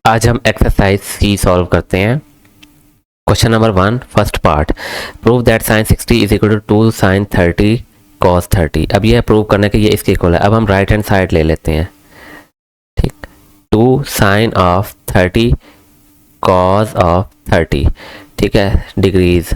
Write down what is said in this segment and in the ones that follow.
आज हम एक्सरसाइज सी सॉल्व करते हैं। Question number 1 first part, prove that sine 60 is equal to 2 sine 30 cos 30। अब यह प्रूव करने के ये इसके इक्वल है। अब हम राइट हैंड साइड ले लेते हैं, ठीक। 2 साइन ऑफ 30 कॉस ऑफ 30, ठीक है, डिग्रीज।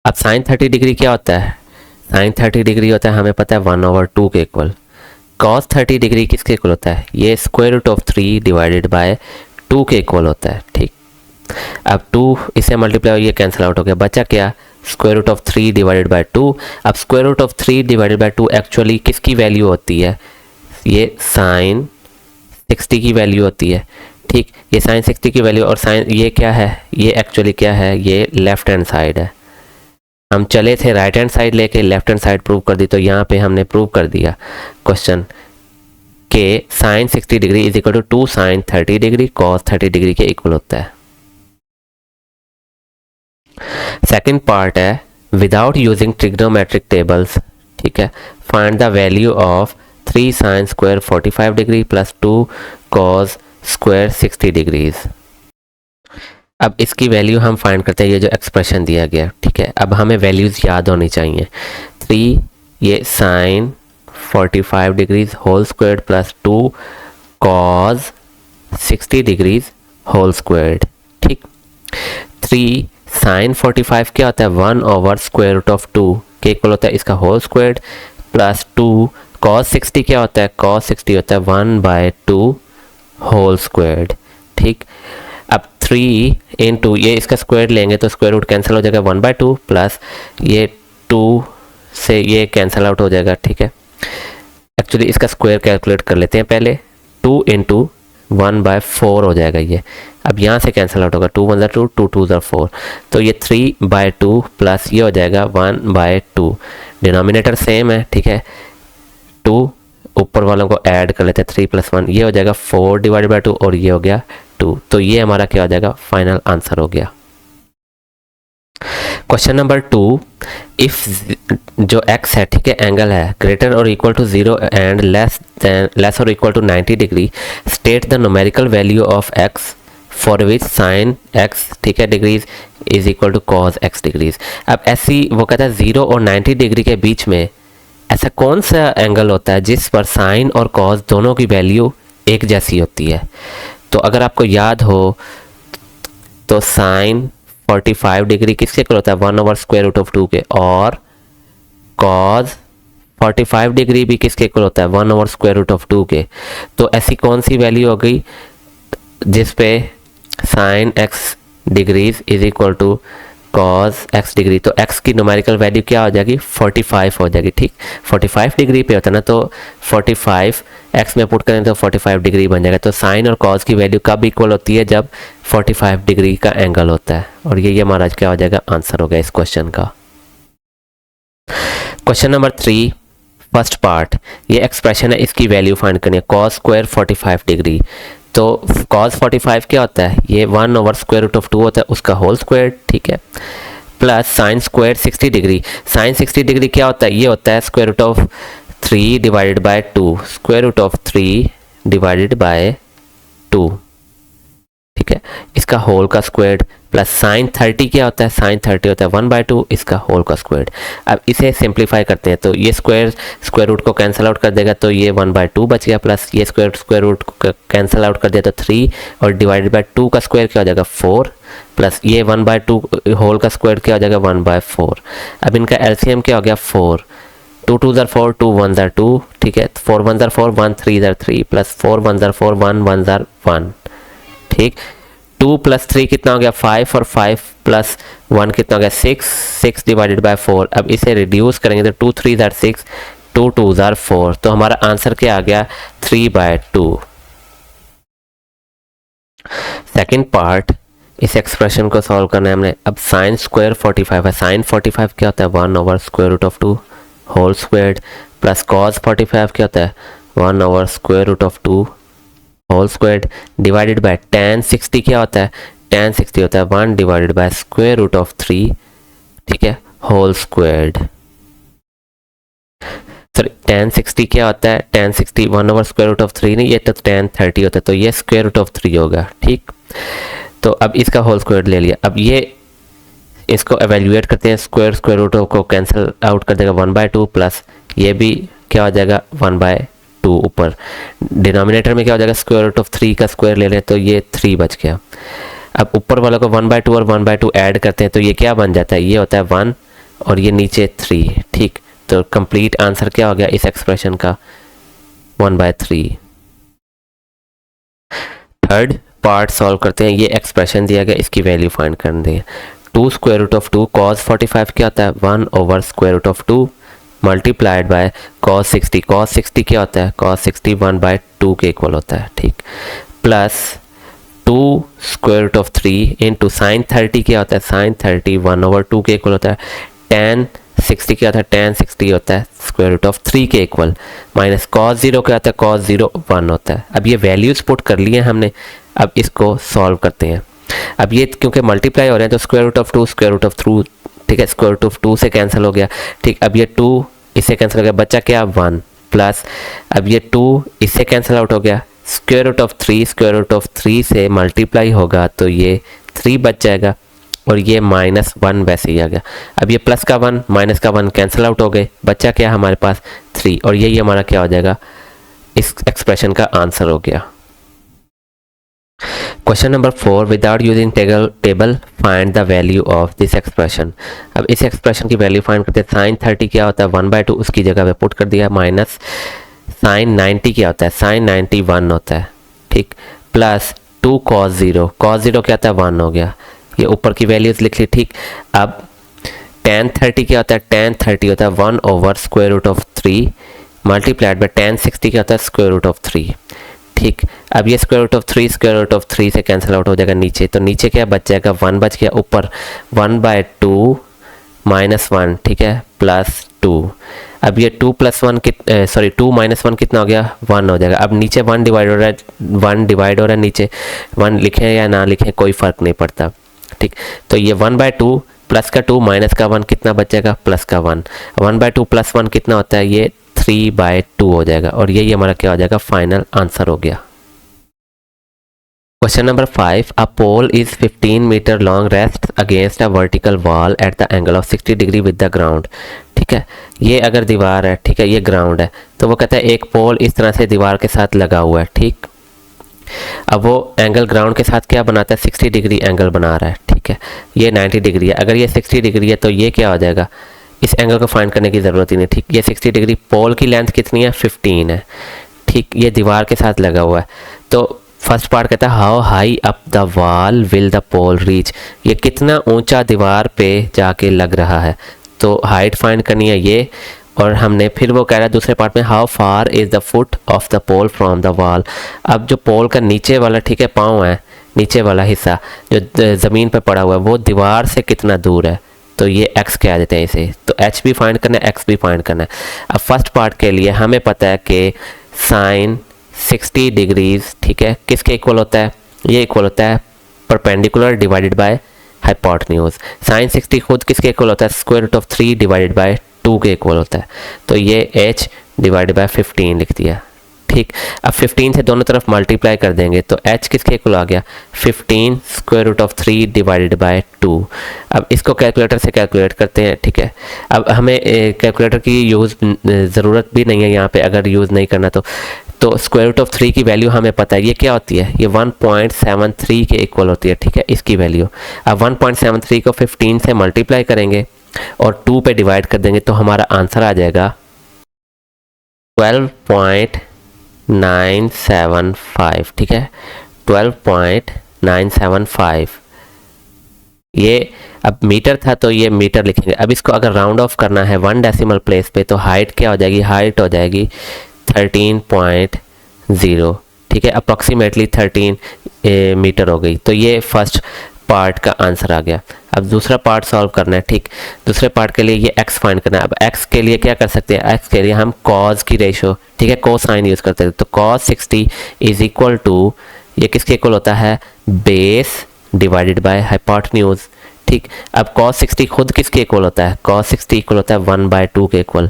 अब साइन 30 डिग्री क्या होता है? साइन 30 डिग्री होता है, हमें पता है 1/2 के इक्वल। कॉस 30 डिग्री किसके इक्वल होता है? ये square root of 3 divided by 2 के इक्वल होता है, ठीक। अब 2 इसे मल्टीप्लाई, ये कैंसिल आउट हो गया, बचा क्या? Square root of 3 divided by 2। अब square root of 3 divided by 2 actually किसकी वैल्यू होती है? ये साइन 60 की वैल्यू होती है, ठीक। ये साइन 60 की वैल्यू, और साइन ये क्या है? ये एक्चुअली क्या है? ये लेफ्ट हैंड साइड है। हम चले थे राइट हैंड साइड लेके लेफ्ट हैंड साइड प्रूव कर दी, तो यहाँ पे हमने प्रूव कर दिया क्वेश्चन के sine 60 degree is equal to 2 sine 30 degree cos 30 degree के इक्वल होता है। सेकंड पार्ट है विदाउट यूजिंग ट्रिग्नोमेट्रिक टेबल्स, ठीक है, find the value of 3 sine square 45 degree plus 2 cos square 60 degrees. अब इसकी वैल्यू हम फाइंड करते हैं, ये जो एक्सप्रेशन दिया गया, ठीक है। अब हमें वैल्यूज़ याद होनी चाहिए। 3 ये sine 45 degrees whole squared plus 2 cos 60 degrees whole squared, ठीक। 3 साइन 45 क्या होता है? 1/स्क्वायर रूट ऑफ 2 के इक्वल होता है, इसका होल स्क्वायर्ड, प्लस 2 कॉस 60 क्या होता है? कॉस 60 होता है 1/2 होल स्क्वायर्ड, ठीक। अब 3 इंटू ये इसका स्क्वायर लेंगे तो स्क्वायर रूट कैंसिल हो जाएगा 1/2, प्लस ये 2 से ये कैंसिल आउट हो जाएगा, ठीक है। एक्चुअली इसका स्क्वायर कैलकुलेट कर लेते हैं पहले। 2 इंटू 1/4 हो जाएगा ये। अब यहाँ से कैंसिल आउट होगा, 2 1 ज़ा 2, 2 2 ज़ा 4, तो ये 3/2 प्लस ये हो जाएगा 1/2। डिनोमिनेटर सेम है, ठीक है। 2 ऊपर वालों को ऐड कर लेते हैं, 3 + 1, ये हो जाएगा 4 डिवाइडेड बाई 2, और ये हो गया 2। तो ये हमारा क्या हो जाएगा? फाइनल आंसर हो गया। क्वेश्चन नंबर 2, इफ जो x है, ठीक है, एंगल है ग्रेटर और इक्वल टू 0 एंड लेस और equal to 90 degree, state the numerical value of x for which sine x, ठीक है, degrees is equal to cos x degrees. अब ऐसी वो कहता है 0 और 90 डिग्री के बीच में ऐसा कौन सा एंगल होता है जिस पर साइन और कॉस दोनों की वैल्यू एक जैसी होती है? तो अगर आपको याद हो तो साइन 45 डिग्री किसके इक्वल होता है? 1/स्क्वायर रूट ऑफ 2 के, और कॉस 45 डिग्री भी किसके इक्वल होता है? 1/स्क्वायर रूट ऑफ 2 के। तो ऐसी कौन सी वैल्यू हो गई जिस पे sine x degrees is equal to cos x degree? तो x की न्यूमेरिकल वैल्यू क्या हो जाएगी? 45 हो जाएगी, ठीक। 45 डिग्री पे होता है ना, तो 45 x में पुट करें तो 45 डिग्री बन जाएगा। तो साइन और कॉस की वैल्यू कब इक्वल होती है? जब 45 डिग्री का एंगल होता है। और ये हमारा क्या हो जाएगा? आंसर हो गया इस क्वेश्चन का। क्वेश्चन नंबर 3 फर्स्ट पार्ट, ये एक्सप्रेशन है, इसकी वैल्यू फाइंड करनी है। कॉस स्क्वायर 45 डिग्री, तो कॉस 45 क्या होता है? ये 1/स्क्वायर रूट ऑफ 2 होता है, उसका होल स्क्वायर, ठीक है, plus sine square 60 degree. Sine 60 degree क्या होता है? ये होता है square root of 3 divided by 2, square root of 3 divided by 2, ठीक है, इसका होल का स्क्वायर, प्लस साइन 30 क्या होता है? साइन 30 होता है 1/2, इसका होल का स्क्वायर। अब इसे सिंप्लीफाई करते हैं तो ये स्क्वायर रूट को कैंसिल आउट कर देगा, तो ये 1/2 बच गया, प्लस ये स्क्वायर रूट को कैंसिल आउट कर दिया तो 3, और डिवाइडेड बाय 2 का स्क्वायर क्या हो जाएगा? 4, प्लस ये 1/2 होल का स्क्वायर क्या हो जाएगा? 1/4। अब इनका एलसीएम क्या हो गया? 4, 2 2 ज़ा 4, 2 1 ज़ा 2, ठीक है, 4 1 ज़ा 4, 1 3 ज़ा 3, प्लस 4 1 ज़ा 4, 1 1 ज़ा 1, ठीक। 2 + 3 कितना हो गया? 5, और 5 + 1 कितना हो गया? 6, 6 डिवाइडेड बाय 4। अब इसे रिड्यूस करेंगे तो 2 3 ज़ा 6, 2 2 ज़ा 4, तो हमारा आंसर क्या आ गया? 3/2। सेकेंड पार्ट, इस एक्सप्रेशन को सॉल्व करना है हमने। अब साइन स्क्वायर 45 है, साइन 45 क्या होता है? 1/स्क्वायर root of 2 whole squared, plus cos 45 क्या होता है? 1/स्क्वायर root of 2 whole squared, divided by tan 60 क्या होता है? tan 60 होता है 1 divided by square root of 3, ठीक है, होल स्क्वायर्ड। सॉरी tan 60 क्या होता है, tan 60 1/√3 नहीं, ये तो tan 30 होता है, तो ये √3 होगा। ठीक, तो अब इसका होल स्क्वायर ले लिया। अब ये इसको एवेल्यूएट करते हैं, स्क्वायर रूट को कैंसिल आउट कर देगा 1/2 प्लस ये भी क्या हो जाएगा 1/2 ऊपर। डिनोमिनेटर में क्या हो जाएगा √3 का स्क्वायर ले लें तो ये 3 बच गया। अब ऊपर वालों को 1/2 और 1/2 ऐड करते हैं तो ये क्या बन जाता है, ये होता है 1 और ये नीचे 3। ठीक, तो कंप्लीट आंसर क्या हो गया इस एक्सप्रेशन का 1/3। थर्ड पार्ट सॉल्व करते हैं। ये एक्सप्रेशन दिया गया, इसकी वैल्यू फाइंड करनी है। 2√2 cos 45 क्या होता है 1/√2 मल्टीप्लाइड बाय cos 60। cos 60 क्या होता है, cos 60 1/2 के इक्वल होता है। ठीक, प्लस 2√3 इंटू साइन 30 क्या होता है, साइन 30 1/2 के इक्वल होता है। tan 60 क्या होता है, tan 60 होता है √3 के इक्वल, माइनस cos 0 क्या होता है, cos 0 1 होता है। अब ये वैल्यूज पुट कर लिए हमने, अब इसको सॉल्व करते हैं। अब ये क्योंकि मल्टीप्लाई हो रहे हैं तो √2 ठीक है, √2 से कैंसिल हो गया। ठीक, अब ये 2 इससे कैंसिल हो गया, बच्चा क्या 1 प्लस अब ये 2 इससे कैंसिल आउट हो गया, √3 से मल्टीप्लाई होगा तो ये 3 बच जाएगा और ये -1 वैसे ही आ गया। अब ये प्लस का 1 माइनस का 1 कैंसिल आउट हो गए, बच्चा क्या हमारे पास 3 और यही हमारा क्या हो जाएगा इस एक्सप्रेशन का आंसर हो गया। Question number 4, without using table find the value of this expression. अब इस एक्सप्रेशन की वैल्यू फाइंड करते हैं। साइन 30 क्या होता है 1/2 उसकी जगह पे पुट कर दिया, माइनस साइन 90 क्या होता है, साइन 90 1 होता है। ठीक, प्लस 2 cos 0 क्या होता है 1 हो गया, ये ऊपर की वैल्यूज लिख ली। ठीक, अब tan 30 क्या होता है, tan 30 होता है 1/√3 मल्टीप्लाइड बाय tan 60 क्या होता है √3। ठीक, अब ये √3 से कैंसिल आउट हो जाएगा नीचे, तो नीचे क्या बच जाएगा 1 बच गया, ऊपर 1/2 -1 ठीक है प्लस 2। अब ये 2 + 1 2 - 1 कितना हो गया 1 हो जाएगा। अब नीचे 1 डिवाइड हो रहा है, नीचे 1 लिखें या ना लिखें कोई फ़र्क नहीं पड़ता। ठीक, तो ये 1/2 प्लस का 2 माइनस का 1 कितना बचेगा प्लस का 1। 1/2 + 1 कितना होता है, ये 3/2 हो जाएगा और यही हमारा क्या हो जाएगा फाइनल आंसर हो गया। Question number 5, a pole is 15 metre long rest against a vertical wall at the angle of 60 degree with the ground. ठीक है, ये अगर दीवार है, ठीक है, ये ग्राउंड है, तो वो कहता है एक पोल इस तरह से दीवार के साथ लगा हुआ है। ठीक, अब वो एंगल ग्राउंड के साथ क्या बनाता है 60 डिग्री एंगल बना रहा है। ठीक है, ये 90 डिग्री है, अगर ये 60 डिग्री है तो ये क्या हो जाएगा, इस एंगल को फाइंड करने की ज़रूरत ही नहीं। ठीक, ये 60 डिग्री, पोल की लेंथ कितनी है 15 है। ठीक, ये दीवार के साथ लगा हुआ है, तो फर्स्ट पार्ट कहता है how high up the wall will the pole reach, ये कितना ऊंचा दीवार पे जाके लग रहा है, तो हाइट फाइंड करनी है ये। और हमने फिर वो कह रहा है दूसरे पार्ट में how far is the foot of the pole from the wall. अब जो पोल का नीचे वाला ठीक है पाँव है, नीचे वाला हिस्सा जो ज़मीन पे पड़ा हुआ है वो दीवार से कितना दूर है, तो ये x कह देते हैं इसे। तो h भी फाइंड करना है, x भी फाइंड करना है। अब फर्स्ट पार्ट के लिए हमें पता है कि साइन 60 डिग्रीज ठीक है किसके इक्वल होता है, ये इक्वल होता है perpendicular divided by hypotenuse. Sine 60 खुद किसके इक्वल होता है √3 डिवाइडेड बाय 2 के इक्वल होता है, तो ये h डिवाइडेड बाय 15 लिख दिया। ठीक, अब 15 से दोनों तरफ मल्टीप्लाई कर देंगे तो h किसके इक्वल आ गया 15 √3 डिवाइडेड बाय 2। अब इसको कैलकुलेटर से कैलकुलेट करते हैं। ठीक है, अब हमें कैलकुलेटर की यूज़ ज़रूरत भी नहीं है यहाँ पे, अगर यूज़ नहीं करना तो √3 की वैल्यू हमें पता है, ये क्या होती है, ये 1.73 के इक्वल होती है। ठीक है, इसकी वैल्यू अब 1.73 को 15 से मल्टीप्लाई करेंगे और 2 पे डिवाइड कर देंगे तो हमारा आंसर आ जाएगा 12.975। ठीक है, 12.975। ये अब मीटर था तो ये मीटर लिखेंगे। अब इसको अगर राउंड ऑफ करना है 1 डेसिमल प्लेस पे तो हाइट क्या हो जाएगी, हाइट हो जाएगी 13.0। ठीक है, अप्रॉक्सीमेटली 13 मीटर हो गई। तो ये फर्स्ट पार्ट का आंसर आ गया। अब दूसरा पार्ट सॉल्व करना है। ठीक, दूसरे पार्ट के लिए ये x फाइंड करना है। अब x के लिए क्या कर सकते हैं, x के लिए हम cos की रेशो ठीक है कोसाइन यूज़ करते हैं, तो cos 60 इज इक्वल टू ये किसके इक्वल होता है बेस डिवाइडेड बाय हाइपोटेन्यूज। ठीक, अब cos 60 खुद किसके इक्वल होता है, cos 60 इक्वल होता है 1/2 के इक्वल,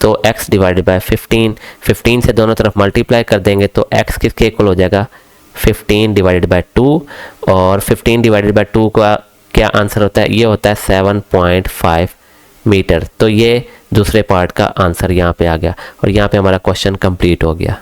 तो x डिवाइडेड बाय 15 से दोनों तरफ मल्टीप्लाई कर देंगे तो x किसके इक्वल हो जाएगा 15 डिवाइडेड बाय 2, और 15 डिवाइडेड बाय 2 का क्या आंसर होता है, ये होता है 7.5 मीटर। तो ये दूसरे पार्ट का आंसर यहाँ पे आ गया और यहाँ पे हमारा क्वेश्चन कंप्लीट हो गया।